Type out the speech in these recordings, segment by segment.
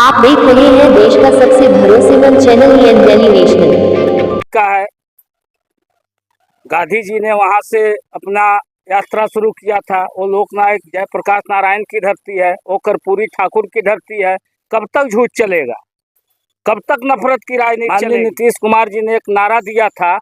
आप देख रहे हैं देश का सबसे भरोसेमंद चैनल दिल्ली नेशनल का है। गांधी जी ने वहां से अपना यात्रा शुरू किया था। वो लोकनायक जयप्रकाश नारायण की धरती है, वो कर्पूरी ठाकुर की धरती है। कब तक झूठ चलेगा, कब तक नफरत की राजनीति चलेगी? नीतीश कुमार जी ने एक नारा दिया था,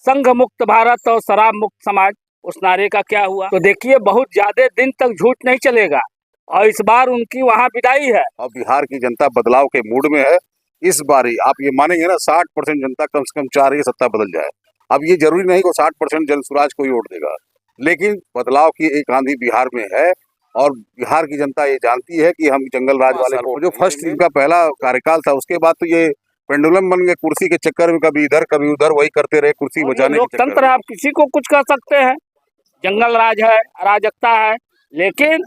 संघ मुक्त भारत और शराब मुक्त समाज। उस नारे का क्या हुआ? तो देखिए, बहुत ज्यादा दिन तक झूठ नहीं चलेगा और इस बार उनकी वहाँ विदाई है। और बिहार की जनता बदलाव के मूड में है। इस बार आप ये मानेंगे ना, 60% जनता कम से कम चाह रही है सत्ता बदल जाए। अब ये जरूरी नहीं कि 60% जनसुराज को ही वोट देगा, लेकिन बदलाव की एक आंधी बिहार में है और बिहार की जनता ये जानती है कि हम जंगल राज वाले को, जो फर्स्ट इनका पहला कार्यकाल था, उसके बाद तो ये पेंडुलम बन गए कुर्सी के चक्कर में, कभी इधर कभी उधर, वही करते रहे कुर्सी बचाने के चक्कर में। लोकतंत्र, आप किसी को कुछ कह सकते हैं, जंगल राज है, अराजकता है, लेकिन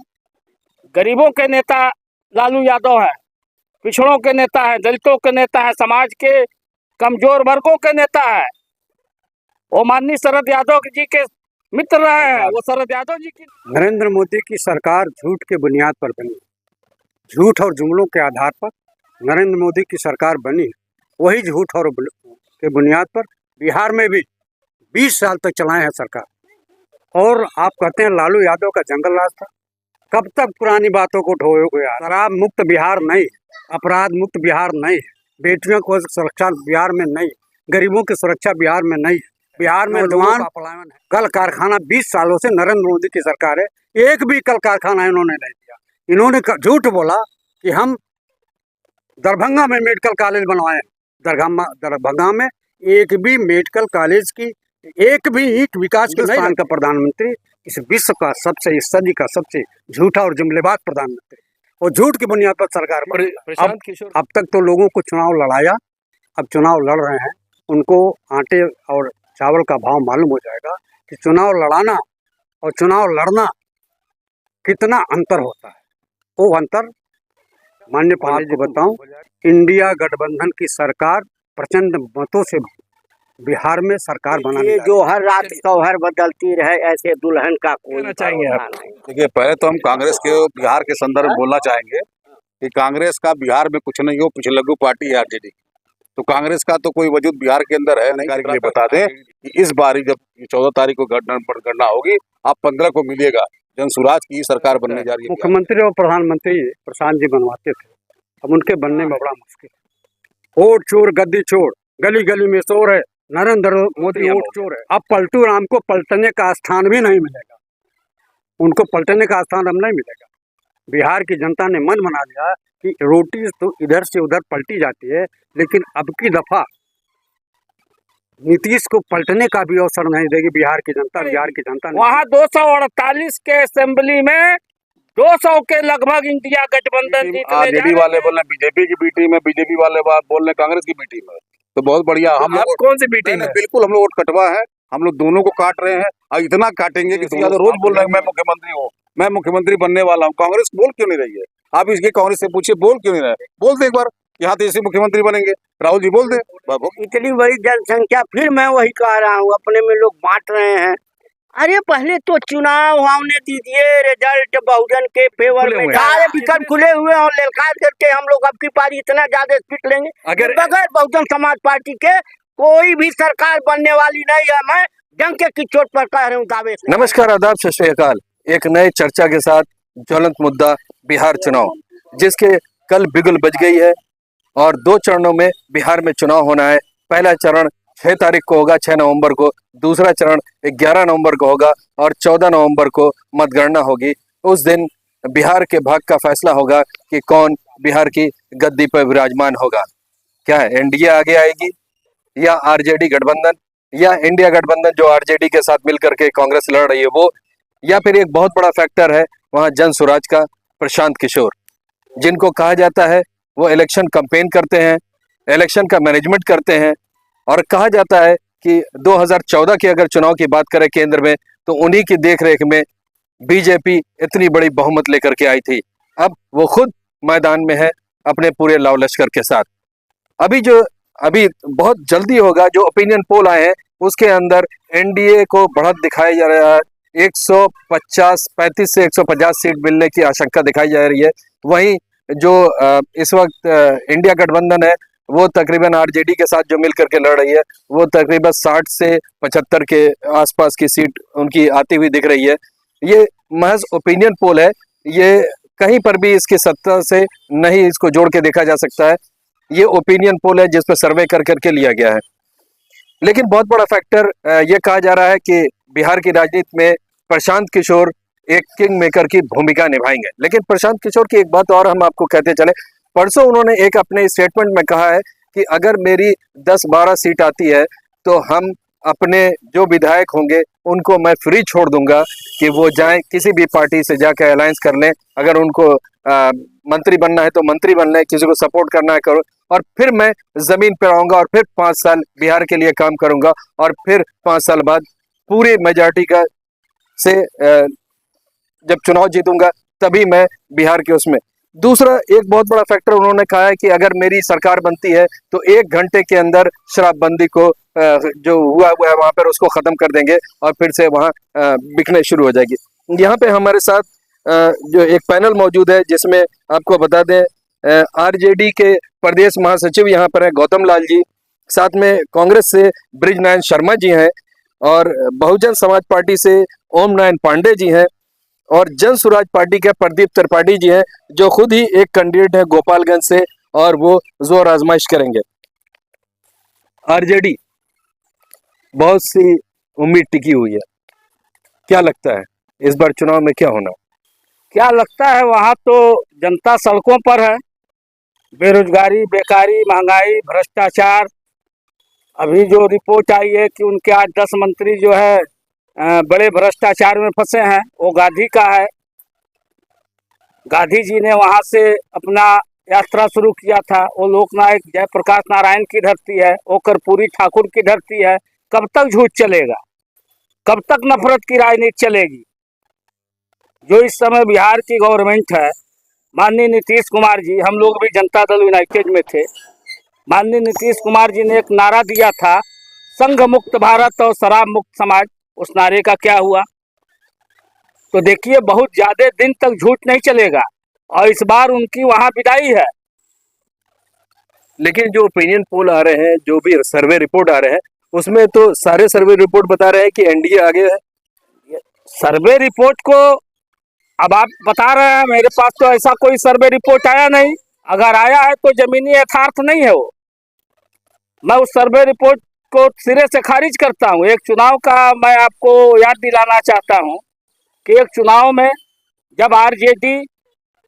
गरीबों के नेता लालू यादव है, पिछड़ों के नेता है, दलितों के नेता है, समाज के कमजोर वर्गों के नेता है। वो माननीय शरद यादव जी के मित्र रहे हैं। वो शरद यादव जी की नरेंद्र मोदी की सरकार झूठ के बुनियाद पर बनी, झूठ और जुमलों के आधार पर नरेंद्र मोदी की सरकार बनी। वही झूठ और के बुनियाद पर बिहार में भी 20 साल तक चलाए हैं सरकार। और आप कहते हैं लालू यादव का जंगल राज था। कब तक पुरानी बातों को ढोओगे? शराब मुक्त बिहार नहीं, अपराध मुक्त बिहार नहीं, बेटियों को सुरक्षा बिहार में नहीं, गरीबों की सुरक्षा बिहार में नहीं। बिहार में नौजवान कल कारखाना 20 सालों से नरेंद्र मोदी की सरकार है, एक भी कल कारखाना इन्होंने नहीं दिया। इन्होंने झूठ बोला कि हम दरभंगा में मेडिकल कॉलेज बनवाए। दरभंगा में एक भी मेडिकल कॉलेज की एक भी ईंट विकास के स्थान का प्रधानमंत्री, इस विश्व का सबसे, इस सदी का सबसे झूठा और जुमलेबाज प्रधानमंत्री, और झूठ की बुनियाद पर सरकार में। अब तक तो लोगों को चुनाव लड़ाया, अब चुनाव लड़ रहे हैं, उनको आटे और चावल का भाव मालूम हो जाएगा कि चुनाव लड़ाना और चुनाव लड़ना कितना अंतर होता है। वो अंतर माननीय पाल को बताऊं, इंडिया गठबंधन की सरकार प्रचंड मतों से बिहार में सरकार बनाने जो हर रात शौहर बदलती रहे, ऐसे दुल्हन का कोई चाहिए। देखिए, पहले तो हम कांग्रेस के बिहार के संदर्भ में बोलना चाहेंगे कि कांग्रेस का बिहार में कुछ नहीं हो, पिछलग्गू पार्टी है आरजेडी। तो कांग्रेस का तो कोई वजूद बिहार के अंदर है नहीं। के लिए बता दें कि इस बार जब 14 तारीख को गणना होगी, आप 15 को मिलिएगा, जनसुराज की सरकार बनने जा रही है। मुख्यमंत्री और प्रधानमंत्री प्रशांत जी बनवाते थे, अब उनके बनने में बड़ा मुश्किल है। वोट चोर गद्दी चोर, गली गली में शोर है, नरेंद्र मोदी वोट चोर है। अब पलटू राम को पलटने का स्थान भी नहीं मिलेगा, उनको पलटने का स्थान अब नहीं मिलेगा। बिहार की जनता ने मन बना लिया कि रोटी तो इधर से उधर पलटी जाती है, लेकिन अब की दफा नीतीश को पलटने का भी अवसर नहीं देगी बिहार की जनता। बिहार की जनता वहाँ 248 के असेंबली में 200 के लगभग इंडिया गठबंधन आरजेडी वाले बोल रहे बीजेपी की बीटी में, बीजेपी वाले बोल रहे कांग्रेस की बीटी में। तो बहुत बढ़िया। हम लोग कौन सी बीटी में? बिल्कुल, हम लोग वोट कटवा है, हम लोग दोनों को काट रहे हैं और इतना काटेंगे कि रोज बोल रहे हैं मैं मुख्यमंत्री हूँ, मैं मुख्यमंत्री बनने वाला हूँ। कांग्रेस बोल क्यों नहीं रही है? आप इसके कांग्रेस से पूछिए, बोल क्यों नहीं रहे? बोल दे एक बार, यहाँ तो ऐसे मुख्यमंत्री बनेंगे, राहुल जी बोल दे। इतनी बड़ी जनसंख्या, फिर मैं वही कह रहा हूँ, अपने में लोग बांट रहे हैं। अरे पहले तो चुनाव होने दीजिए, रिजल्ट बहुजन के फेवर में, सारे विकल्प खुले हुए और ललकार करके हम लोग अब की पारी इतना ज्यादा स्पीड लेंगे। अगर बगैर बहुजन समाज पार्टी के कोई भी सरकार बनने वाली नहीं है। मैं डंके की चोट पर कह रहा हूँ, दावे से। नमस्कार, आदाब, सत श्री अकाल। एक नए चर्चा के साथ ज्वलंत मुद्दा बिहार चुनाव, जिसके कल बिगुल बज गई है और 2 चरणों में बिहार में चुनाव होना है। पहला चरण 6 तारीख को होगा, 6 नवंबर को। दूसरा चरण 11 नवंबर को होगा और 14 नवंबर को मतगणना होगी। उस दिन बिहार के भाग्य का फैसला होगा कि कौन बिहार की गद्दी पर विराजमान होगा। क्या है, एनडीए आगे आएगी या आरजेडी गठबंधन, या इंडिया गठबंधन जो आरजेडी के साथ मिलकर के कांग्रेस लड़ रही है वो, या फिर एक बहुत बड़ा फैक्टर है वहां जनसुराज का प्रशांत किशोर, जिनको कहा जाता है वो इलेक्शन कैंपेन करते हैं, इलेक्शन का मैनेजमेंट करते हैं। और कहा जाता है कि 2014 के अगर चुनाव की बात करें केंद्र में, तो उन्हीं की देखरेख में बीजेपी इतनी बड़ी बहुमत लेकर के आई थी। अब वो खुद मैदान में है अपने पूरे लाव लश्कर के साथ। अभी बहुत जल्दी होगा, जो ओपिनियन पोल आए हैं उसके अंदर एनडीए को बढ़त दिखाया जा रहा है 150 35 से 150 सीट मिलने की आशंका दिखाई जा रही है। वहीं जो इस वक्त इंडिया गठबंधन है वो तकरीबन आरजेडी के साथ जो मिल करके लड़ रही है वो तकरीबन 60 से 75 के आसपास की सीट उनकी आती हुई दिख रही है। ये महज ओपिनियन पोल है, ये कहीं पर भी इसकी सत्ता से नहीं इसको जोड़ के देखा जा सकता है। ये ओपिनियन पोल है जिस पर सर्वे कर करके लिया गया है। लेकिन बहुत बड़ा फैक्टर ये कहा जा रहा है कि बिहार की राजनीति में प्रशांत किशोर एक किंग मेकर की भूमिका निभाएंगे। लेकिन प्रशांत किशोर की एक बात और हम आपको कहते चले, परसों उन्होंने एक अपने स्टेटमेंट में कहा है कि अगर मेरी 10-12 सीट आती है तो हम अपने जो विधायक होंगे उनको मैं फ्री छोड़ दूंगा कि वो जाएं किसी भी पार्टी से जाकर अलायंस कर लें। अगर उनको मंत्री बनना है तो मंत्री बन लें, किसी को सपोर्ट करना है करो, और फिर मैं जमीन पर आऊंगा और फिर 5 साल बिहार के लिए काम करूंगा और फिर 5 साल बाद पूरी मेजॉरिटी का से जब चुनाव जीतूंगा तभी मैं बिहार के उसमें। दूसरा एक बहुत बड़ा फैक्टर उन्होंने कहा है कि अगर मेरी सरकार बनती है तो 1 घंटे के अंदर शराबबंदी को जो हुआ है वहां पर उसको खत्म कर देंगे और फिर से वहां बिकने शुरू हो जाएगी। यहाँ पे हमारे साथ जो एक पैनल मौजूद है जिसमें आपको बता दें आरजेडी के प्रदेश महासचिव यहाँ पर है गौतम लाल जी, साथ में कांग्रेस से ब्रिजनयन शर्मा जी हैं और बहुजन समाज पार्टी से ओम नारायण पांडे जी हैं और जन स्वराज पार्टी के प्रदीप त्रिपाठी जी हैं जो खुद ही एक कैंडिडेट है गोपालगंज से और वो जोर आजमाइश करेंगे। आरजेडी बहुत सी उम्मीद टिकी हुई है, क्या लगता है इस बार चुनाव में क्या होना? क्या लगता है, वहाँ तो जनता सड़कों पर है। बेरोजगारी, बेकारी, महंगाई, भ्रष्टाचार। अभी जो रिपोर्ट आई है कि उनके 8-10 मंत्री जो है बड़े भ्रष्टाचार में फंसे हैं, वो गांधी का है। गांधी जी ने वहाँ से अपना यात्रा शुरू किया था। वो लोकनायक जयप्रकाश नारायण की धरती है, वो कर्पूरी ठाकुर की धरती है। कब तक झूठ चलेगा, कब तक नफरत की राजनीति चलेगी? जो इस समय बिहार की गवर्नमेंट है, माननीय नीतीश कुमार जी, हम लोग भी जनता दल यूनाइटेड में थे। माननीय नीतीश कुमार जी ने एक नारा दिया था, संघ मुक्त भारत और शराब मुक्त समाज। उस नारे का क्या हुआ? तो देखिए, बहुत ज्यादा दिन तक झूठ नहीं चलेगा और इस बार उनकी वहां विदाई है। लेकिन जो ओपिनियन पोल आ रहे हैं, जो भी सर्वे रिपोर्ट आ रहे हैं, उसमें तो सारे सर्वे रिपोर्ट बता रहे हैं कि एनडीए आगे है। सर्वे रिपोर्ट को अब आप बता रहे हैं, मेरे पास तो ऐसा कोई सर्वे रिपोर्ट आया नहीं। अगर आया है तो जमीनी यथार्थ नहीं है वो। मैं उस सर्वे रिपोर्ट को सिरे से खारिज करता हूँ। एक चुनाव का मैं आपको याद दिलाना चाहता हूँ कि एक चुनाव में जब आरजेडी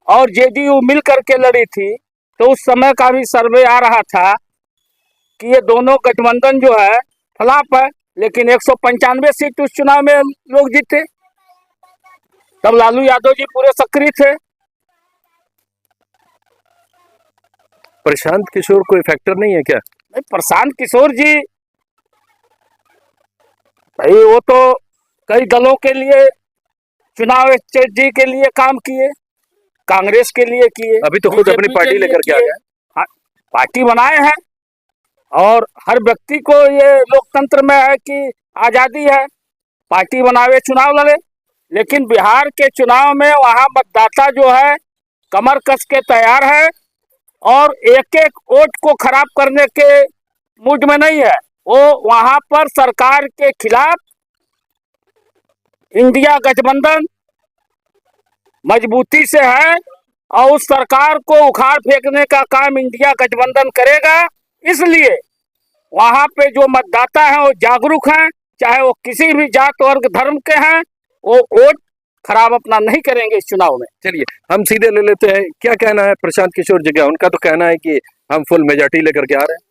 और जेडीयू मिल करके लड़ी थी तो उस समय का भी सर्वे आ रहा था कि ये दोनों गठबंधन जो है फ्लॉप है, लेकिन 195 सीट उस चुनाव में लोग जीते। तब लालू यादव जी पूरे सक्रिय थे। प्रशांत किशोर कोई फैक्टर नहीं है क्या? नहीं, प्रशांत किशोर जी भाई वो तो कई दलों के लिए, चुनाव स्ट्रेटजी के लिए काम किए, कांग्रेस के लिए किए। अभी तो खुद अपनी पार्टी लेकर के आ गए। हाँ, पार्टी बनाए हैं और हर व्यक्ति को ये लोकतंत्र में है कि आजादी है, पार्टी बनावे, चुनाव लड़े। लेकिन बिहार के चुनाव में वहाँ मतदाता जो है कमर कस के तैयार है और एक एक वोट को खराब करने के मूड में नहीं है। वो वहाँ पर सरकार के खिलाफ इंडिया गठबंधन मजबूती से है और उस सरकार को उखाड़ फेंकने का काम इंडिया गठबंधन करेगा। इसलिए वहाँ पे जो मतदाता हैं वो जागरूक हैं, चाहे वो किसी भी जात वर्ग धर्म के हैं, वो वोट खराब अपना नहीं करेंगे इस चुनाव में। चलिए हम सीधे ले लेते हैं, क्या कहना है प्रशांत किशोर जी का? उनका तो कहना है कि हम फुल मेजॉरिटी लेकर के आ रहे हैं।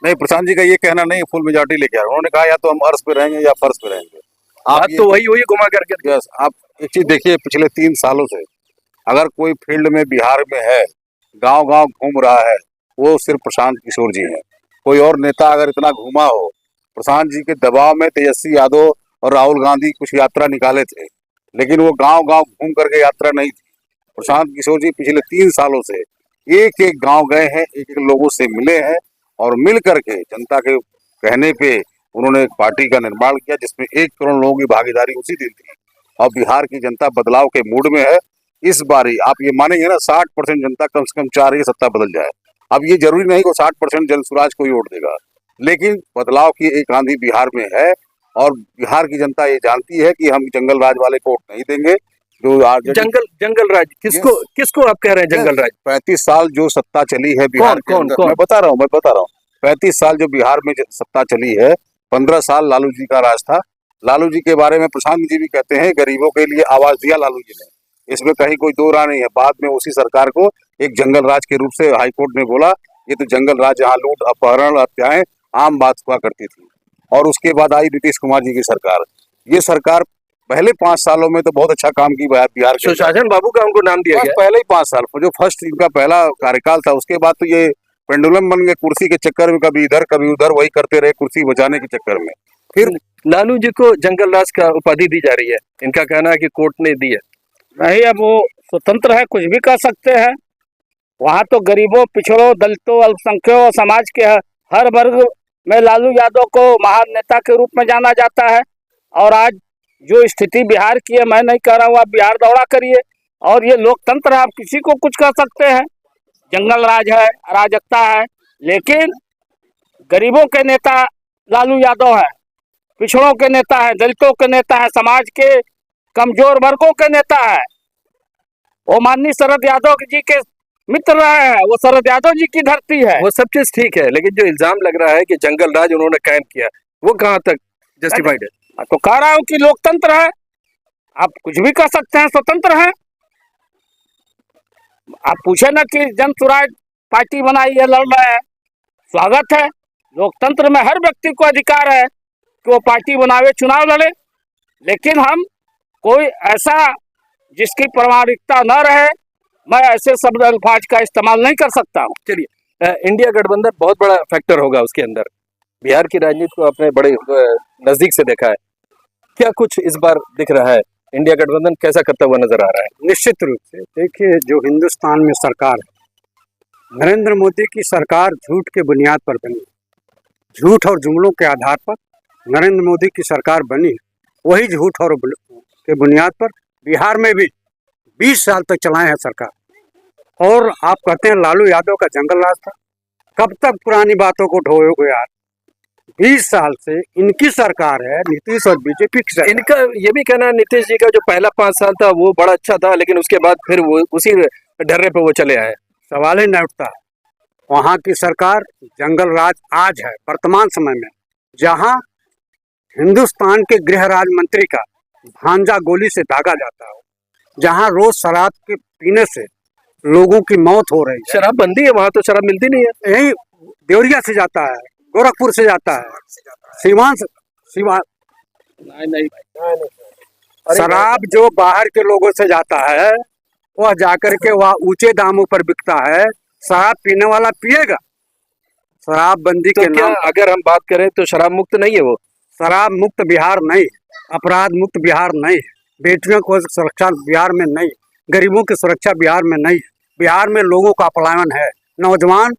नहीं, प्रशांत जी का ये कहना नहीं फुल मेजॉरिटी लेके आ रहे। उन्होंने कहा या तो हम अर्श पे रहेंगे या फर्श पे रहेंगे। बात तो वही हुई घुमा करके। यस, आप एक चीज देखिए, पिछले 3 सालों से अगर कोई फील्ड में बिहार में है, गांव गांव घूम रहा है, वो सिर्फ प्रशांत किशोर जी हैं। कोई और नेता अगर इतना घूमा हो, प्रशांत जी के दबाव में तेजस्वी यादव और राहुल गांधी कुछ यात्रा निकाले थे, लेकिन वो गांव गांव घूम करके यात्रा नहीं थी। प्रशांत किशोर जी पिछले 3 सालों से एक एक गांव गए हैं, एक एक लोगों से मिले हैं और मिल करके जनता के कहने पे उन्होंने एक पार्टी का निर्माण किया जिसमें 1 करोड़ लोगों की भागीदारी उसी दिन थी। और बिहार की जनता बदलाव के मूड में है। इस बारी आप ये मानेंगे ना 60% जनता कम से कम चाह रही है सत्ता बदल जाए। अब ये जरूरी नहीं कि 60% जन स्वराज को ही वोट देगा, लेकिन बदलाव की एक आंधी बिहार में है और बिहार की जनता ये जानती है कि हम जंगल राज वाले को वोट नहीं देंगे। जो आज जंगल राज किसको आप कह रहे हैं जंगल राज? 35 साल जो सत्ता चली है बिहार के अंदर, मैं बता रहा हूँ 35 साल जो बिहार में सत्ता चली है, 15 साल लालू जी का राज था। लालू जी के बारे में प्रशांत जी भी कहते हैं गरीबों के लिए आवाज दिया लालू जी ने, इसमें कहीं कोई दो राय नहीं है। बाद में उसी सरकार को एक जंगल राज के रूप से हाईकोर्ट ने बोला ये तो जंगल राज, यहाँ लूट अपहरण हत्याएं आम बात हुआ करती थी। और उसके बाद आई नीतीश कुमार जी की सरकार। ये सरकार पहले 5 सालों में तो बहुत अच्छा काम की बिहार के, सुशासन बाबू का उनको नाम दिया गया पहले ही 5 साल जो फर्स्ट इनका पहला कार्यकाल था। उसके बाद तो ये पेंडुलम बन गए, कुर्सी के चक्कर में कभी इधर कभी उधर वही करते रहे कुर्सी बचाने के चक्कर में। फिर लालू जी को जंगल राज का उपाधि दी जा रही है, इनका कहना है कि कोर्ट ने दी है। नहीं, अब वो स्वतंत्र है, कुछ भी कर सकते हैं। वहाँ तो गरीबों, पिछड़ों, दलितों, अल्पसंख्यकों और समाज के हर वर्ग में लालू यादव को महान नेता के रूप में जाना जाता है। और आज जो स्थिति बिहार की है, मैं नहीं कह रहा हूँ आप बिहार दौरा करिए, और ये लोकतंत्र है, आप किसी को कुछ कर सकते हैं। जंगल राज है, अराजकता है, लेकिन गरीबों के नेता लालू यादव है, पिछड़ों के नेता है, दलितों के नेता है, समाज के कमजोर वर्गों के नेता है। वो माननीय शरद यादव जी के मित्र रहे हैं, वो शरद यादव जी की धरती है। वो सब चीज ठीक है, लेकिन जो इल्जाम लग रहा है कि जंगल राज उन्होंने कायम किया, वो कहाँ तक जस्टिफाइड है? मैं तो कह रहा हूँ कि लोकतंत्र है, आप कुछ भी कर सकते हैं, स्वतंत्र है। आप पूछे ना कि जन स्वराज पार्टी बनाई है, लड़ रहे हैं, स्वागत है। लोकतंत्र में हर व्यक्ति को अधिकार है कि वो पार्टी बनावे, चुनाव लड़े, लेकिन हम कोई ऐसा जिसकी प्रामाणिकता न रहे, मैं ऐसे शब्द अल्फाज का इस्तेमाल नहीं कर सकता हूँ। चलिए, इंडिया गठबंधन बहुत बड़ा फैक्टर होगा उसके अंदर। बिहार की राजनीति को आपने बड़े नजदीक से देखा है, क्या कुछ इस बार दिख रहा है? इंडिया गठबंधन कैसा करता हुआ नजर आ रहा है? निश्चित रूप से देखिए, जो हिंदुस्तान में सरकार है, नरेंद्र मोदी की सरकार झूठ के बुनियाद पर बनी, झूठ और जुमलों के आधार पर नरेंद्र मोदी की सरकार बनी। वही झूठ और के बुनियाद पर बिहार में भी 20 साल तक चलाए हैं सरकार। और आप कहते हैं लालू यादव का जंगल राज था, कब तक पुरानी बातों को ढोयोगे यार? 20 साल से इनकी सरकार है, नीतीश और बीजेपी की सरकार। इनका ये भी कहना है नीतीश जी का जो पहला 5 साल था वो बड़ा अच्छा था, लेकिन उसके बाद फिर वो उसी ढर्रे पे वो चले आए। सवाल ही नहीं उठता है। वहाँ की सरकार जंगल राज आज है वर्तमान समय में, जहाँ हिंदुस्तान के गृह राज्य मंत्री का भांजा गोली से दागा जाता है, जहाँ रोज शराब के पीने से लोगों की मौत हो रही है। शराब बंदी है, वहाँ तो शराब मिलती नहीं है। यही देवरिया से जाता है, गोरखपुर से जाता है, सीवान शराब जो बाहर के लोगों से जाता है वह जाकर के वह ऊंचे दामों पर बिकता है। शराब पीने वाला पिएगा। शराब बंदी तो के क्या नाम अगर हम बात करें तो शराब मुक्त नहीं है वो? शराब मुक्त बिहार नहीं, अपराध मुक्त बिहार नहीं, बेटियों को सुरक्षा बिहार में नहीं, गरीबों की सुरक्षा बिहार में नहीं। बिहार में लोगों का पलायन है। नौजवान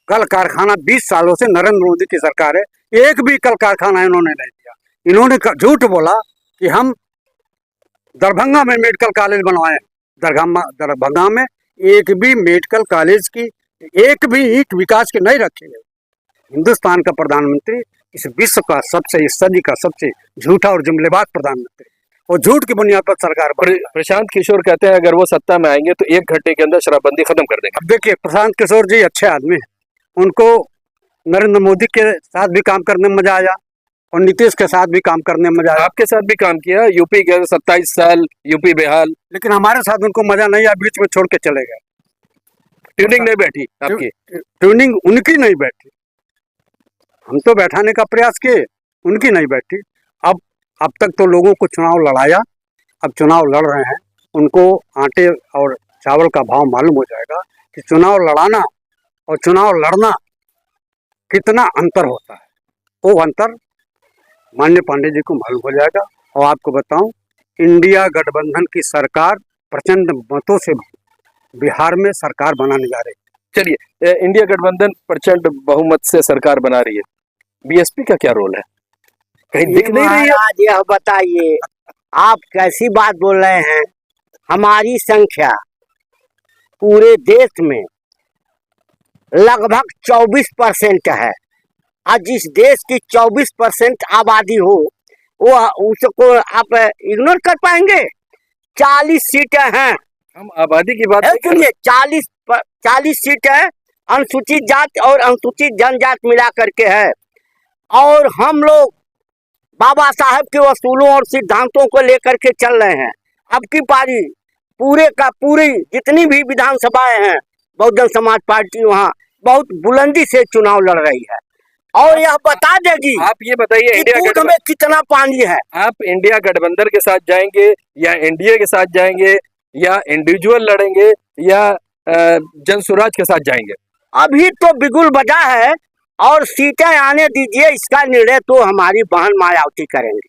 कल कारखाना 20 सालों से नरेंद्र मोदी की सरकार है, एक भी कल कारखाना इन्होंने नहीं दिया। इन्होंने झूठ बोला कि हम दरभंगा में मेडिकल कॉलेज बनवाए। दरभंगा में एक भी मेडिकल कॉलेज की एक भी ईंट विकास की नहीं रखी है। हिंदुस्तान का प्रधानमंत्री इस विश्व का सबसे, इस सदी का सबसे झूठा और जुमलेबाज प्रधानमंत्री, और झूठ की बुनियाद पर सरकार प्रशांत किशोर कहते हैं अगर वो सत्ता में आएंगे तो 1 घंटे के अंदर शराबबंदी खत्म कर देंगे। अब देखिए, प्रशांत किशोर जी अच्छे आदमी हैं, उनको नरेंद्र मोदी के साथ भी काम करने में मजा आया और नीतीश के साथ भी काम करने में मजा आया। आपके साथ भी काम किया, यूपी गए 27 साल, यूपी बेहाल, लेकिन हमारे साथ उनको मजा नहीं आया, बीच में छोड़ के चले गए। ट्यूनिंग नहीं बैठी आपकी? ट्यूनिंग उनकी नहीं बैठी, हम तो बैठाने का प्रयास किए, उनकी नहीं बैठी। अब तक तो लोगों को चुनाव लड़ाया, अब चुनाव लड़ रहे हैं, उनको आटे और चावल का भाव मालूम हो जाएगा कि चुनाव लड़ाना और चुनाव लड़ना कितना अंतर होता है। वो अंतर माननीय पांडे जी को मालूम हो जाएगा। और आपको बताऊं, इंडिया गठबंधन की सरकार प्रचंड मतों से बिहार में सरकार बनाने जा रही है। चलिए, इंडिया गठबंधन प्रचंड बहुमत से सरकार बना रही है, बीएसपी का क्या रोल है? कहीं दिख नहीं रही है। महाराज यह बताइए, आप कैसी बात बोल रहे हैं? हमारी संख्या पूरे देश में लगभग 24% है। और जिस देश की 24% आबादी हो, वो उसको आप इग्नोर कर पाएंगे? 40 सीटें हैं। हम आबादी की बात नहीं कर रहे। सुनिए, 40 सीट है, अनुसूचित जाति और अनुसूचित जनजाति मिला करके है। और हम लोग बाबा साहब के असूलों और सिद्धांतों को लेकर के चल रहे हैं। अब की पारी पूरे का पूरी जितनी भी विधानसभाएं हैं, बहुजन समाज पार्टी वहाँ बहुत बुलंदी से चुनाव लड़ रही है। और यह बता देगी आप ये बताइए, कि इंडिया दूध में कितना पानी है। आप इंडिया गठबंधन के साथ जाएंगे या एनडीए के साथ जाएंगे या इंडिविजुअल लड़ेंगे या जन स्वराज के साथ जाएंगे? अभी तो बिगुल बजा है और सीटें आने दीजिए, इसका निर्णय तो हमारी बहन मायावती करेंगे।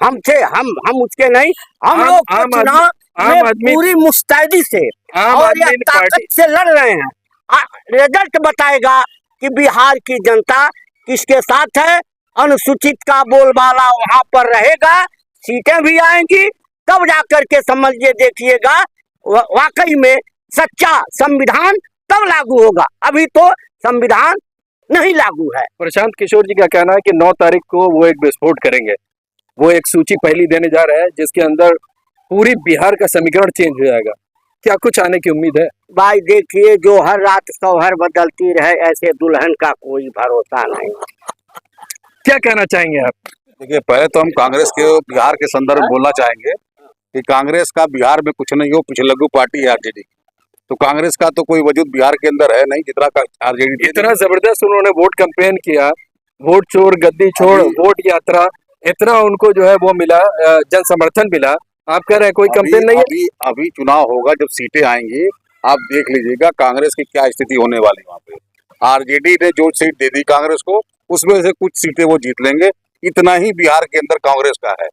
हमसे हम उसके नहीं। हम लोग तो चुनाव में पूरी मुस्तैदी से और यह ताकत से लड़ रहे हैं। रिजल्ट बताएगा कि बिहार की जनता किसके साथ है। अनुसूचित का बोलबाला वहां पर रहेगा, सीटें भी आएंगी, तब जाकर के समझिए, देखिएगा वाकई में सच्चा संविधान तब लागू होगा। अभी तो संविधान नहीं लागू है। प्रशांत किशोर जी का कहना है कि 9 तारीख को वो एक विस्फोट करेंगे। वो एक सूची पहली देने जा रहे हैं जिसके अंदर पूरी बिहार का समीकरण चेंज हो जाएगा। क्या कुछ आने की उम्मीद है? भाई देखिए, जो हर रात शौहर बदलती रहे, ऐसे दुल्हन का कोई भरोसा नहीं। क्या कहना चाहेंगे आप? देखिए, पहले तो हम कांग्रेस के बिहार के संदर्भ में बोलना चाहेंगे कि कांग्रेस का बिहार में कुछ नहीं हो, पिछलग्गू पार्टी है आरजेडी। तो कांग्रेस का तो कोई वजूद बिहार के अंदर है नहीं, जितना का आरजेडी। इतना जबरदस्त उन्होंने वोट कैंपेन किया, वोट चोर गद्दी छोड़ वोट यात्रा, इतना उनको जो है वो मिला, जन समर्थन मिला। आप कह रहे हैं कोई कैंपेन नहीं है? अभी चुनाव होगा, जब सीटें आएंगी आप देख लीजिएगा कांग्रेस की क्या स्थिति होने वाली वहाँ पे। आरजेडी ने जो सीट दे दी कांग्रेस को, उसमें से कुछ सीटें वो जीत लेंगे। इतना ही बिहार के अंदर कांग्रेस का है।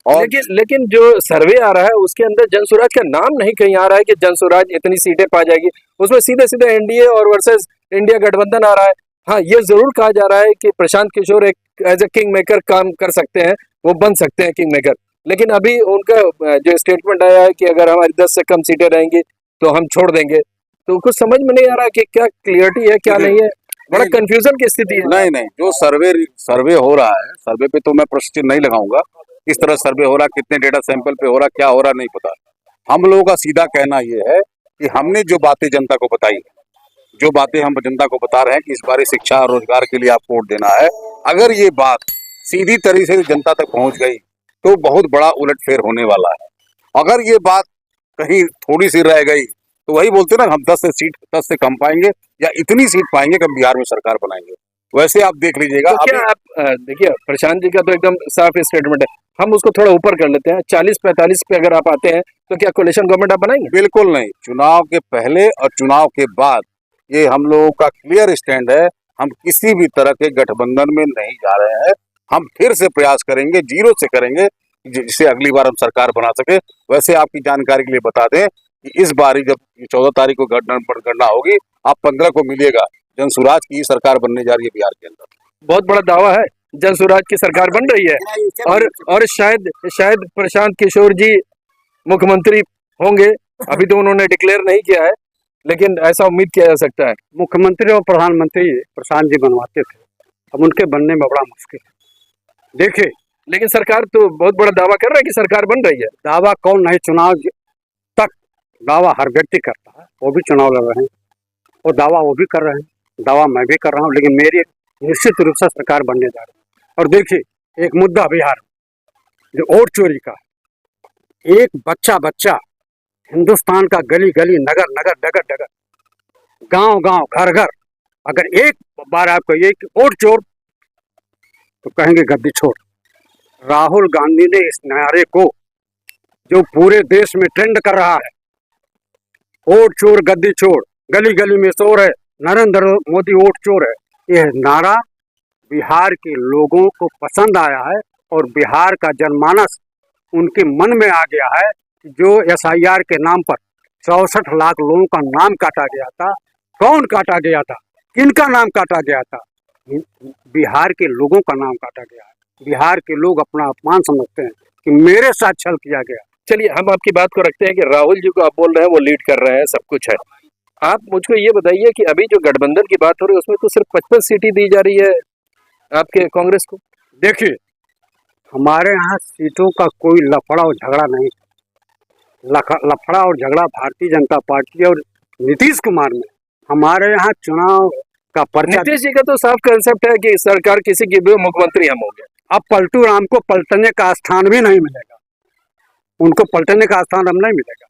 और लेकिन जो सर्वे आ रहा है उसके अंदर जन स्वराज का नाम नहीं कहीं आ रहा है कि जन स्वराज इतनी सीटें पा जाएगी। उसमें सीधे सीधे एनडीए और वर्सेस इंडिया गठबंधन आ रहा है। हाँ, ये जरूर कहा जा रहा है कि प्रशांत किशोर एक एज ए किंग मेकर काम कर सकते हैं, वो बन सकते हैं किंग मेकर। लेकिन अभी उनका जो स्टेटमेंट आया है कि अगर हमारी 10 से कम सीटें रहेंगी तो हम छोड़ देंगे, तो कुछ समझ में नहीं आ रहा कि क्या क्लियरिटी है क्या नहीं है। बड़ा कंफ्यूजन की स्थिति है। नहीं, जो सर्वे हो रहा है, सर्वे पे तो मैं प्रश्न चिन्ह नहीं लगाऊंगा। किस तरह सर्वे हो रहा, कितने डेटा सैंपल पे हो रहा, क्या हो रहा नहीं पता। हम लोगों का सीधा कहना ये है कि हमने जो बातें जनता को बताई है, जो बातें हम जनता को बता रहे हैं कि इस बार शिक्षा और रोजगार के लिए आप वोट देना है, अगर ये बात सीधी तरीके से जनता तक पहुंच गई तो बहुत बड़ा उलटफेर होने वाला है। अगर ये बात कहीं थोड़ी सी रह गई तो वही बोलते ना, हम 10 से कम पाएंगे या इतनी सीट पाएंगे कि हम बिहार में सरकार बनाएंगे। वैसे आप देख लीजिएगा। तो क्या आप देखिए, प्रशांत जी का तो एकदम साफ स्टेटमेंट है। हम उसको थोड़ा ऊपर कर लेते हैं, 40-45 पे अगर आप आते हैं तो क्या कोalition गवर्नमेंट आप बनाएंगे? बिल्कुल नहीं। चुनाव के पहले और चुनाव के बाद ये हम लोगों का क्लियर स्टैंड है। हम किसी भी तरह के गठबंधन में नहीं जा रहे हैं। हम फिर से प्रयास करेंगे, जीरो से करेंगे, जिससे अगली बार हम सरकार बना सके। वैसे आपकी जानकारी के लिए बता दें कि इस बार जब 14 तारीख को गणना होगी, आप 15 को मिलिएगा, जन स्वराज की सरकार बनने जा रही है बिहार के अंदर। बहुत बड़ा दावा है, जन स्वराज की सरकार बन रही है। और शायद प्रशांत किशोर जी मुख्यमंत्री होंगे। अभी तो उन्होंने डिक्लेयर नहीं किया है, लेकिन ऐसा उम्मीद किया जा सकता है। मुख्यमंत्री और प्रधानमंत्री प्रशांत जी बनवाते थे, अब उनके बनने में बड़ा मुश्किल है। देखिए, लेकिन सरकार तो बहुत बड़ा दावा कर रहा है कि सरकार बन रही है। दावा कौन नहीं, चुनाव तक दावा हर व्यक्ति करता है। वो भी चुनाव लड़ रहे हैं और दावा वो भी कर रहे हैं, दावा मैं भी कर रहा हूँ, लेकिन मेरी निश्चित रूप से सरकार बनने जा रही है। और देखिए, एक मुद्दा बिहार जो वोट चोरी का, एक बच्चा हिंदुस्तान का गली गली नगर नगर डगर डगर गांव गांव घर घर अगर एक बार आपको एक वोट चोर तो कहेंगे गद्दी छोड़। राहुल गांधी ने इस नारे को जो पूरे देश में ट्रेंड कर रहा है, वोट चोर गद्दी छोड़, गली गली में शोर है, नरेंद्र मोदी वोट चोर है, यह नारा बिहार के लोगों को पसंद आया है और बिहार का जनमानस उनके मन में आ गया है। जो SIR के नाम पर 64 लाख लोगों का नाम काटा गया था, कौन काटा गया था, किनका नाम काटा गया था? बिहार के लोगों का नाम काटा गया है। बिहार के लोग अपना अपमान समझते हैं कि मेरे साथ छल किया गया। चलिए हम आपकी बात को रखते हैं कि राहुल जी को आप बोल रहे हैं वो लीड कर रहे हैं, सब कुछ है। आप मुझको ये बताइए कि अभी जो गठबंधन की बात हो रही है उसमें तो सिर्फ 55 सीटें दी जा रही है आपके कांग्रेस को। देखिए, हमारे यहाँ सीटों का कोई लफड़ा और झगड़ा नहीं। लफड़ा और झगड़ा भारतीय जनता पार्टी और नीतीश कुमार में। हमारे यहाँ चुनाव का पर्चा, नीतीश जी का तो साफ कंसेप्ट है कि सरकार किसी की भी मुख्यमंत्री हम हो गए। अब पलटू राम को पलटने का स्थान भी नहीं मिलेगा, उनको पलटने का स्थान अब नहीं मिलेगा।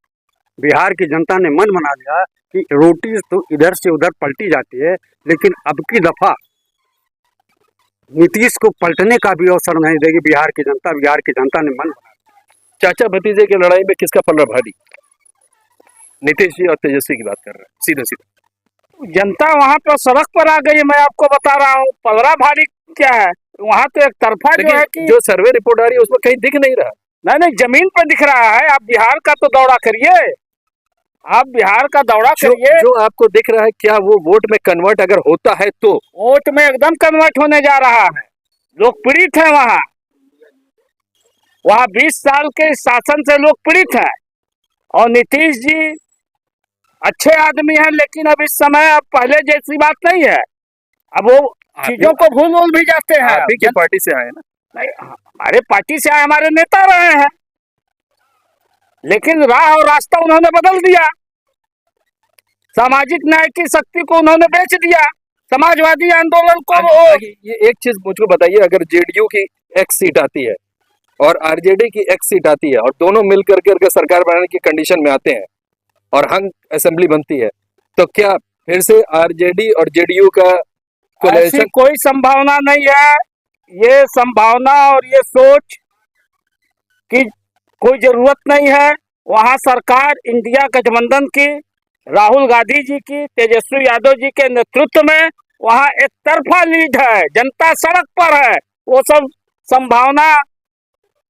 बिहार की जनता ने मन बना लिया कि रोटी तो इधर से उधर पलटी जाती है, लेकिन अब की दफा नीतीश को पलटने का भी अवसर नहीं देगी बिहार की जनता। बिहार की जनता ने मन बना लिया। चाचा भतीजे की लड़ाई में किसका पलड़ा भारी? नीतीश जी और तेजस्वी की बात कर रहे हैं सीधे सीधे। जनता वहाँ पर सड़क पर आ गई है, मैं आपको बता रहा हूँ। पलड़ा भारी क्या है, वहाँ तो एक तरफा जो है कि जो सर्वे रिपोर्ट आ रही है उसमें कहीं दिख नहीं रहा। नहीं, जमीन पर दिख रहा है। आप बिहार का तो दौरा करिए, आप बिहार का दौरा करिए। जो आपको दिख रहा है क्या वो वोट में कन्वर्ट अगर होता है तो? वोट में एकदम कन्वर्ट होने जा रहा है। लोग पीड़ित हैं वहाँ 20 साल के शासन से लोग पीड़ित हैं। और नीतीश जी अच्छे आदमी हैं, लेकिन अब इस समय अब पहले जैसी बात नहीं है। अब वो चीजों को भूल भी जाते हैं। आप ही की पार्टी से आए ना? नहीं, हमारे पार्टी से आए, हमारे नेता रहे हैं, लेकिन राह और रास्ता उन्होंने बदल दिया। सामाजिक न्याय की शक्ति को उन्होंने बेच दिया, समाजवादी आंदोलन को। ये एक चीज मुझको बताइए, अगर जेडीयू की X सीट आती है और आरजेडी की X सीट आती है और दोनों मिलकर के अगर सरकार बनाने की कंडीशन में आते हैं और हंग असेंबली बनती है, तो क्या फिर से आरजेडी और जेडीयू का ऐसी कोई संभावना नहीं है। ये संभावना और ये सोच की कोई जरूरत नहीं है। वहाँ सरकार इंडिया गठबंधन की, राहुल गांधी जी की, तेजस्वी यादव जी के नेतृत्व में वहाँ एक तरफा लीड है। जनता सड़क पर है। वो सब संभावना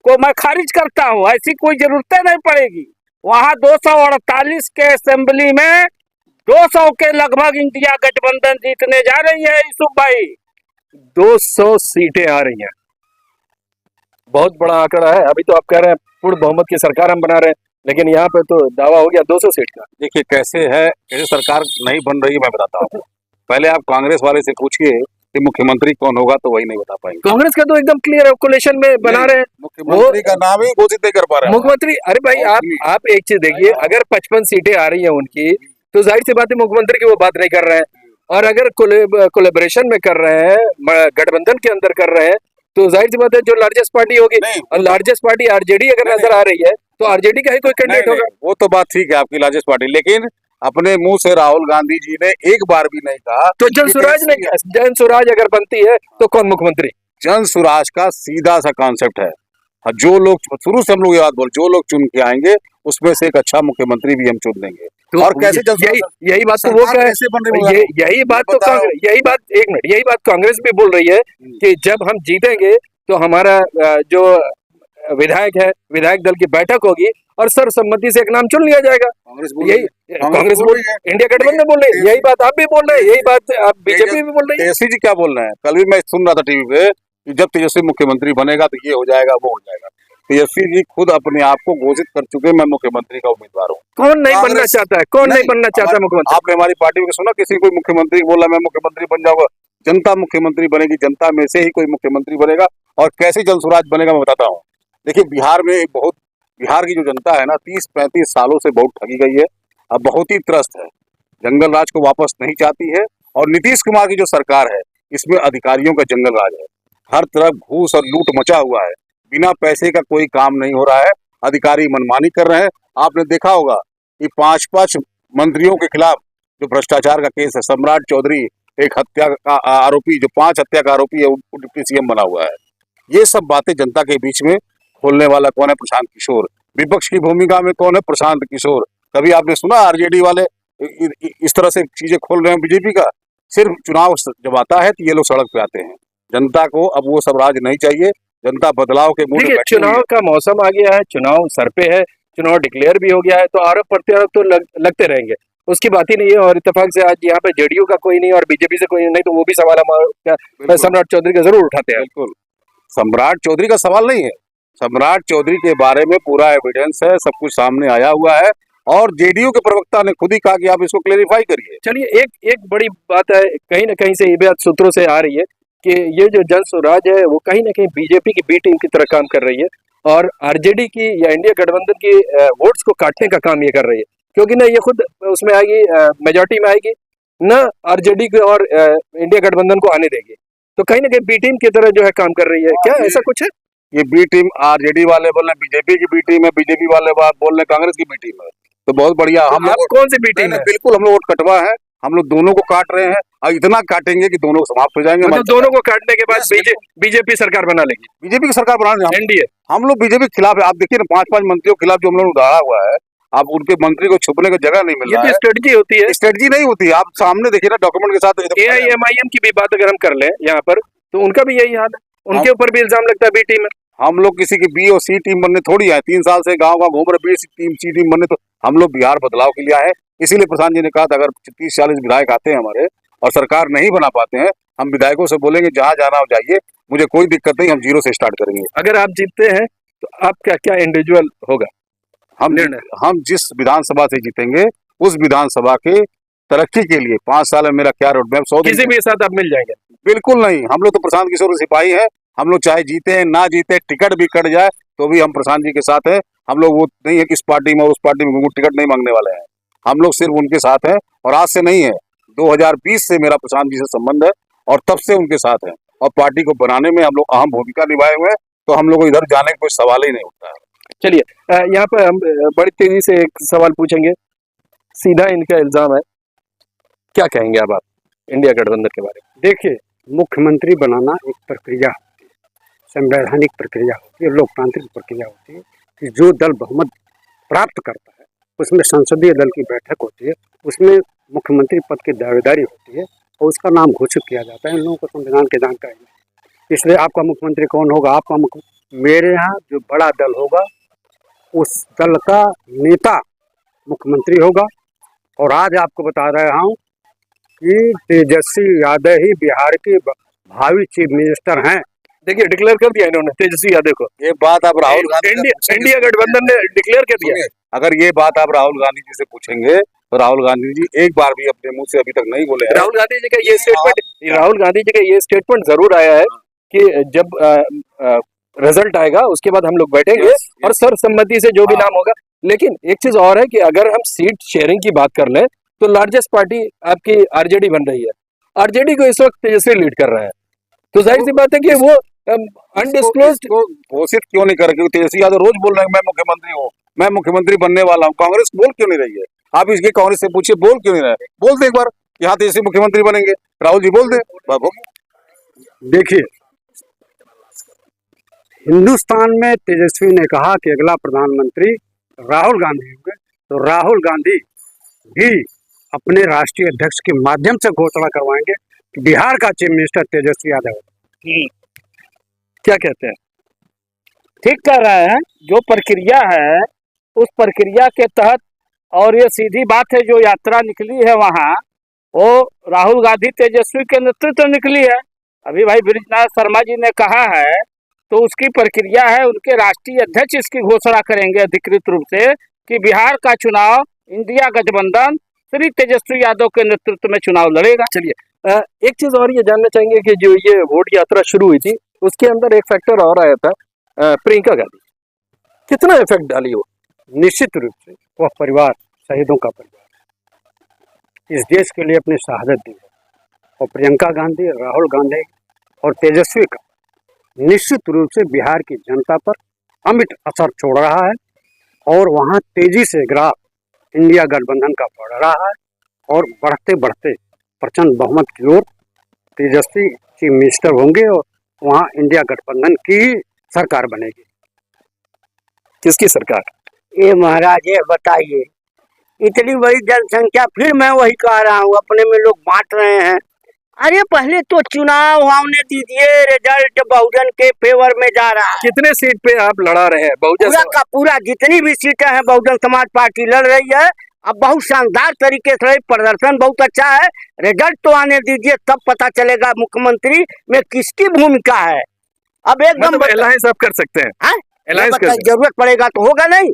को मैं खारिज करता हूँ। ऐसी कोई जरूरत नहीं पड़ेगी। वहाँ 248 के असेंबली में 200 के लगभग इंडिया गठबंधन जीतने जा रही है। यूसुफ भाई, 200 सीटें आ रही हैं, बहुत बड़ा आंकड़ा है। अभी तो आप कह रहे हैं पूर्ण बहुमत की सरकार हम बना रहे हैं, लेकिन यहाँ पे तो दावा हो गया 200 सीट का। देखिए कैसे है, कैसे सरकार नहीं बन रही है मैं बताता हूँ। पहले आप कांग्रेस वाले से पूछिए कि मुख्यमंत्री कौन होगा, तो वही नहीं बता पाएंगे। कांग्रेस का तो एकदम क्लियर है, कोलेशन में बना रहे हैं। मुख्यमंत्री का नाम ही घोषित नहीं कर पा रहे हैं। मुख्यमंत्री, अरे भाई आप एक चीज देखिए, अगर 55 सीटें आ रही है उनकी, तो जाहिर सी बात है मुख्यमंत्री की वो बात नहीं कर रहे हैं। और अगर कोलेबोरेशन में कर रहे हैं, गठबंधन के अंदर कर रहे हैं, तो जाहिर सी बात है जो लार्जेस्ट पार्टी होगी, और लार्जेस्ट पार्टी आरजेडी अगर नजर आ रही है, तो आरजेडी का ही कोई कैंडिडेट होगा। वो तो बात ठीक है आपकी, लार्जेस्ट पार्टी, लेकिन अपने मुंह से राहुल गांधी जी ने एक बार भी नहीं कहा। तो जन स्वराज अगर बनती है तो कौन मुख्यमंत्री? जन स्वराज का सीधा सा कॉन्सेप्ट है। जो लोग, शुरू से हम लोग ये बात बोल, जो लोग चुन के आएंगे उसमें से एक अच्छा मुख्यमंत्री भी हम चुन देंगे। तो और कैसे यही बात तो वो कह, यही बात तो यही बात कांग्रेस भी बोल रही है कि जब हम जीतेंगे तो हमारा जो विधायक है, विधायक दल की बैठक होगी और सर्वसम्मति से एक नाम चुन लिया जाएगा। कांग्रेस बोल, इंडिया गठबंधन बोल रही है, यही बात आप भी बोल रहे हैं, यही बात आप बीजेपी भी बोल रही है। तेजस्वी जी क्या बोल रहे हैं? कल भी मैं सुन रहा था टीवी पे कि जब तेजस्वी मुख्यमंत्री बनेगा तो ये हो जाएगा, वो हो जाएगा। तेजस्वी जी खुद अपने आप को घोषित कर चुके, मैं मुख्यमंत्री का उम्मीदवार हूँ। कौन नहीं बनना चाहता है? कौन नहीं बनना चाहता मुख्यमंत्री? आपने हमारी पार्टी में सुना किसी कोई मुख्यमंत्री बोला मैं मुख्यमंत्री बन जाऊंगा? जनता मुख्यमंत्री बनेगी, जनता में से ही कोई मुख्यमंत्री बनेगा। और कैसे जन स्वराज बनेगा मैं बताता हूँ। देखिए बिहार की जो जनता है ना, 30-35 सालों से बहुत ठगी गई है, अब बहुत ही त्रस्त है, जंगल राज को वापस नहीं चाहती है। और नीतीश कुमार की जो सरकार है, इसमें अधिकारियों का जंगल राज है, हर तरफ घूस और लूट मचा हुआ है, बिना पैसे का कोई काम नहीं हो रहा है, अधिकारी मनमानी कर रहे हैं। आपने देखा होगा कि 5 मंत्रियों के खिलाफ जो भ्रष्टाचार का केस है, सम्राट चौधरी एक हत्या का आरोपी, जो 5 हत्या का आरोपी है, वो डिप्टी सीएम बना हुआ है। ये सब बातें जनता के बीच में खोलने वाला कौन है? प्रशांत किशोर। विपक्ष की भूमिका में कौन है? प्रशांत किशोर। कभी आपने सुना आरजेडी वाले इस तरह से चीजें खोल रहे हैं बीजेपी का? सिर्फ चुनाव जब आता है तो ये लोग सड़क पे आते हैं। जनता को अब वो सब राज नहीं चाहिए, जनता बदलाव के मूड में बैठी हुई है। चुनाव का मौसम आ गया है, चुनाव सर पे है, चुनाव डिक्लेयर भी हो गया है, तो आरोप प्रत्यारोप तो लगते रहेंगे, उसकी बात ही नहीं है। और इत्तेफाक से आज यहाँ पे जेडीयू का कोई नहीं और बीजेपी से कोई नहीं, तो वो भी सवाल हम सम्राट चौधरी का जरूर उठाते हैं। बिल्कुल। सम्राट चौधरी का सवाल नहीं है। सम्राट चौधरी के बारे में पूरा एविडेंस है, सब कुछ सामने आया हुआ है और जेडीयू के प्रवक्ता ने खुद ही कहा कि आप इसको क्लेरिफाई करिए। चलिए एक बड़ी बात है, कहीं ना कहीं से ये बात सूत्रों से आ रही है कि ये जो जन स्वराज है वो कहीं ना कहीं बीजेपी की बी टीम की तरह काम कर रही है और आरजेडी की या इंडिया गठबंधन की वोट्स को काटने का काम ये कर रही है, क्योंकि ना ये खुद उसमें आएगी, मेजोरिटी में आएगी, न आरजेडी को और इंडिया गठबंधन को आने देगी। तो कहीं ना कहीं बी टीम की तरह जो है काम कर रही है। क्या ऐसा कुछ है? ये बी टीम आरजेडी वाले बोल रहे हैं बीजेपी की बी टीम है, बीजेपी वाले बोल रहे हैं कांग्रेस की बी टीम है। तो बहुत बढ़िया। हम आप कौन सी बी टीम है? बिल्कुल हम लोग वोट कटवा है, हम लोग दोनों को काट रहे हैं और इतना काटेंगे कि दोनों समाप्त हो जाएंगे। मतलब दोनों को काटने के बाद बीजेपी सरकार बना लेगी, बीजेपी की सरकार बनाने एनडीए। हम लोग बीजेपी के खिलाफ है। आप देखिए ना 5-5 मंत्रियों के खिलाफ जो हम लोग उधारा हुआ है, आप उनके मंत्री को छुपने की जगह नहीं मिल रहा है। स्ट्रेटजी होती है, स्ट्रेटजी नहीं होती। आप सामने देखिए ना डॉक्यूमेंट के साथ। एआईएमआईएम की भी बात अगर हम कर लें यहाँ पर, तो उनका भी यही हाल है, उनके ऊपर भी इल्जाम लगता है बी टीम में। हम लोग किसी की बी और सी टीम बनने थोड़ी आए, 3 साल से गांव घूम रहे, बी टीम सी टीम बनने। तो हम लोग बिहार बदलाव के लिए आए। इसीलिए प्रधान जी ने कहा था अगर 30-40 विधायक आते हैं हमारे और सरकार नहीं बना पाते हैं, हम विधायकों से बोलेंगे जहां जाना हो जाइए, मुझे कोई दिक्कत नहीं, हम जीरो से स्टार्ट करेंगे। अगर आप जीतते हैं तो आपका क्या इंडिविजुअल होगा? हम जिस विधानसभा से जीतेंगे उस विधानसभा के तरक्की के लिए 5 साल में मेरा क्या रोड मैप 100 किसी भी साथ आप मिल जाएंगे? बिल्कुल नहीं। हम लोग तो प्रशांत किशोर के सिपाही हैं। हम लोग चाहे जीते हैं ना जीते, टिकट भी कट जाए तो भी हम प्रशांत जी के साथ हैं। हम लोग वो नहीं है कि इस पार्टी में और उस पार्टी में टिकट नहीं मांगने वाले हैं। हम लोग सिर्फ उनके साथ हैं और आज से नहीं है, 2020 से मेरा प्रशांत जी से संबंध है और तब से उनके साथ है और पार्टी को बनाने में हम लोग अहम भूमिका निभाए हुए हैं। तो हम लोग को इधर जाने का कोई सवाल ही नहीं उठता है। चलिए यहाँ पर हम बड़ी तेजी से एक सवाल पूछेंगे, सीधा इनका इल्जाम है, क्या कहेंगे अब आप इंडिया गठबंधन के बारे में? देखिए, मुख्यमंत्री बनाना एक प्रक्रिया होती है, संवैधानिक प्रक्रिया होती है, लोकतांत्रिक प्रक्रिया होती है कि जो दल बहुमत प्राप्त करता है उसमें संसदीय दल की बैठक होती है, उसमें मुख्यमंत्री पद की दावेदारी होती है और उसका नाम घोषित किया जाता है। इन लोगों को संविधान की जानकारी नहीं, इसलिए आपका मुख्यमंत्री कौन होगा? आपका मेरे यहाँ जो बड़ा दल होगा उस दल का नेता मुख्यमंत्री होगा। और आज आपको बता रहा हूँ कि तेजस्वी यादव ही बिहार के भावी चीफ मिनिस्टर हैं। देखिए, डिक्लेयर कर दिया इन्होंने तेजस्वी यादव को। ये बात आप राहुल गांधी इंडिया गठबंधन ने डिक्लेयर कर दिया। अगर ये बात आप राहुल गांधी जी से पूछेंगे तो राहुल गांधी जी एक बार भी अपने मुंह से अभी तक नहीं बोले हैं। राहुल गांधी जी का ये स्टेटमेंट जरूर आया है कि जब रिजल्ट आएगा उसके बाद हम लोग बैठेंगे और सर्वसम्मति से जो भी नाम होगा। लेकिन एक चीज और है कि अगर हम सीट शेयरिंग की बात कर लें तो लार्जेस्ट पार्टी आपकी आरजेडी बन रही है। आरजेडी को इस वक्त तेजस्वी लीड कर रहा है, तो जाहिर सी बात है कि वो अनडिस्क्लोज्ड घोषित क्यों नहीं कर? क्योंकि तेजस्वी यादव रोज बोल रहे हैं मैं मुख्यमंत्री हूँ, मैं मुख्यमंत्री बनने वाला हूँ। कांग्रेस बोल क्यों नहीं रही है? आप इसके कांग्रेस से पूछिए, बोल क्यों नहीं रहे? बोल दे एक बार, यहाँ तेजस्वी मुख्यमंत्री बनेंगे, राहुल जी बोल दे। देखिए, हिंदुस्तान में तेजस्वी ने कहा कि अगला प्रधानमंत्री राहुल गांधी होंगे, तो राहुल गांधी भी अपने राष्ट्रीय अध्यक्ष के माध्यम से घोषणा करवाएंगे कि बिहार का चीफ मिनिस्टर तेजस्वी यादव है। क्या कहते हैं? ठीक कह रहे हैं। जो प्रक्रिया है उस प्रक्रिया के तहत, और ये सीधी बात है, जो यात्रा निकली है वहाँ वो राहुल गांधी तेजस्वी के नेतृत्व निकली है। अभी भाई ब्रिजनाथ शर्मा जी ने कहा है तो उसकी प्रक्रिया है, उनके राष्ट्रीय अध्यक्ष इसकी घोषणा करेंगे अधिकृत रूप से कि बिहार का चुनाव इंडिया गठबंधन श्री तेजस्वी यादव के नेतृत्व में चुनाव लड़ेगा। चलिए एक चीज और ये जानना चाहेंगे कि जो ये वोट यात्रा शुरू हुई थी उसके अंदर एक फैक्टर और आया था, प्रियंका गांधी कितना इफेक्ट डाली वो? निश्चित रूप से वह परिवार शहीदों का परिवार इस देश के लिए अपनी शहादत दी है और प्रियंका गांधी, राहुल गांधी और तेजस्वी का निश्चित रूप से बिहार की जनता पर अमिट असर छोड़ रहा है और वहाँ तेजी से ग्राफ इंडिया गठबंधन का बढ़ रहा है और बढ़ते बढ़ते प्रचंड बहुमत की ओर तेजस्वी चीफ मिनिस्टर होंगे और वहाँ इंडिया गठबंधन की ही सरकार बनेगी। किसकी सरकार? ये महाराज ये बताइए, इतनी बड़ी जनसंख्या, फिर मैं वही कह रहा हूँ, अपने में लोग बांट रहे हैं। अरे पहले तो चुनाव होने दीजिए, रिजल्ट बहुजन के फेवर में जा रहा है। कितने सीट पे आप लड़ा रहे हैं? बहुजन पूरा का पूरा जितनी भी सीटें हैं बहुजन समाज पार्टी लड़ रही है। अब बहुत शानदार तरीके से प्रदर्शन बहुत अच्छा है। रिजल्ट तो आने दीजिए, तब पता चलेगा मुख्यमंत्री में किसकी भूमिका है। अब एकदम मतलब अलायंस आप कर सकते हैं, हाँ? अलायंस कर सकते हैं। जरूरत पड़ेगा तो होगा नहीं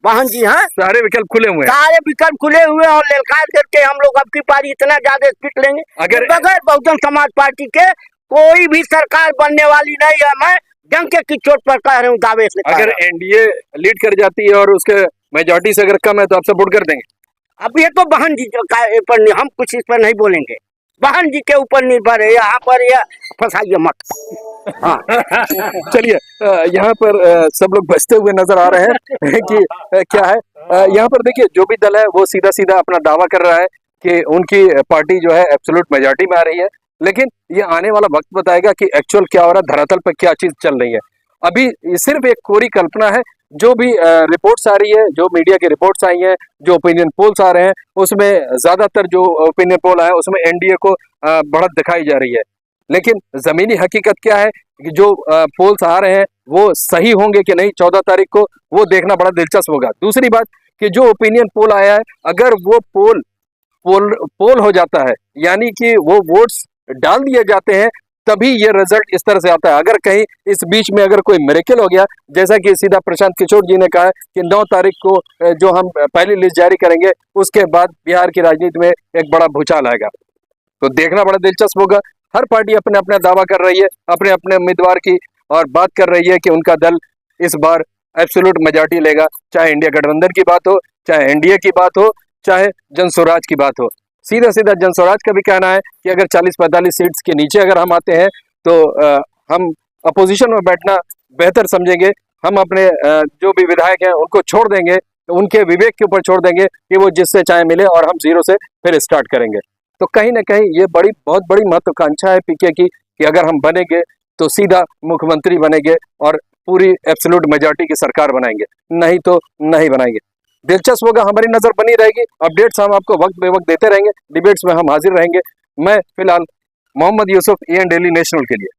वाहन जी। हाँ, सारे विकल्प खुले हुए हैं। सारे विकल्प खुले हुए हैं और ललकार करके हम लोग अब की पारी इतना ज्यादा स्पीड लेंगे। अगर- बगैर बहुजन समाज पार्टी के कोई भी सरकार बनने वाली नहीं है। मैं डंके की चोट पर कह रहा हूँ, दावे से कह अगर रहा हूँ। एनडीए लीड कर जाती है और उसके मेजॉरिटी से अगर कम है तो आप सपोर्ट कर देंगे? अब ये तो बहन जी जो का पर हम कुछ इस पर नहीं बोलेंगे, बहन जी के ऊपर निर्भर है। यहाँ पर यह फंसाइए मत। हाँ, चलिए, यहाँ पर सब लोग बचते हुए नजर आ रहे हैं कि क्या है। यहाँ पर देखिए, जो भी दल है वो सीधा सीधा अपना दावा कर रहा है कि उनकी पार्टी जो है एब्सोल्यूट मेजॉरिटी में आ रही है, लेकिन ये आने वाला वक्त बताएगा कि एक्चुअल क्या हो रहा है, धरातल पर क्या चीज चल रही है। अभी ये सिर्फ एक कोरी कल्पना है। जो भी रिपोर्ट्स आ रही है, जो मीडिया की रिपोर्ट्स आई हैं, जो ओपिनियन पोल्स आ रहे हैं, उसमें ज्यादातर जो ओपिनियन पोल आया उसमें एनडीए को बढ़त दिखाई जा रही है। लेकिन जमीनी हकीकत क्या है कि जो पोल्स आ रहे हैं वो सही होंगे कि नहीं 14 तारीख को, वो देखना बड़ा दिलचस्प होगा। दूसरी बात कि जो ओपिनियन पोल आया है, अगर वो पोल हो जाता है, यानी कि वो वोट्स डाल दिए जाते हैं, तभी ये रिजल्ट इस तरह से आता है। अगर कहीं इस बीच में अगर कोई मिरेकल हो गया, जैसा कि सीधा प्रशांत किशोर जी ने कहा है कि 9 तारीख को जो हम पहली लिस्ट जारी करेंगे, उसके बाद बिहार की राजनीति में एक बड़ा भूचाल आएगा, तो देखना बड़ा दिलचस्प होगा। हर पार्टी अपने अपने दावा कर रही है, अपने अपने उम्मीदवार की, और बात कर रही है कि उनका दल इस बार एब्सोल्यूट मेजॉरिटी लेगा। चाहे इंडिया गठबंधन की बात हो, चाहे एनडीए की बात हो, चाहे जन स्वराज की बात हो। सीधा सीधा जन स्वराज का भी कहना है कि अगर 40-45 सीट्स के नीचे अगर हम आते हैं तो हम अपोजिशन में बैठना बेहतर समझेंगे। हम अपने जो भी विधायक हैं उनको छोड़ देंगे, उनके विवेक के ऊपर छोड़ देंगे कि वो जिससे चाहे मिले, और हम जीरो से फिर स्टार्ट करेंगे। तो कहीं ना कहीं ये बहुत बड़ी महत्वाकांक्षा है पीके की कि अगर हम बनेंगे तो सीधा मुख्यमंत्री बनेंगे और पूरी एब्सोल्यूट मेजॉरिटी की सरकार बनाएंगे, नहीं तो नहीं बनाएंगे। दिलचस्प होगा, हमारी नजर बनी रहेगी। अपडेट्स हम आपको वक्त बे वक्त देते रहेंगे, डिबेट्स में हम हाजिर रहेंगे। मैं फिलहाल Mohammad Yusuf, EN Daily National के लिए।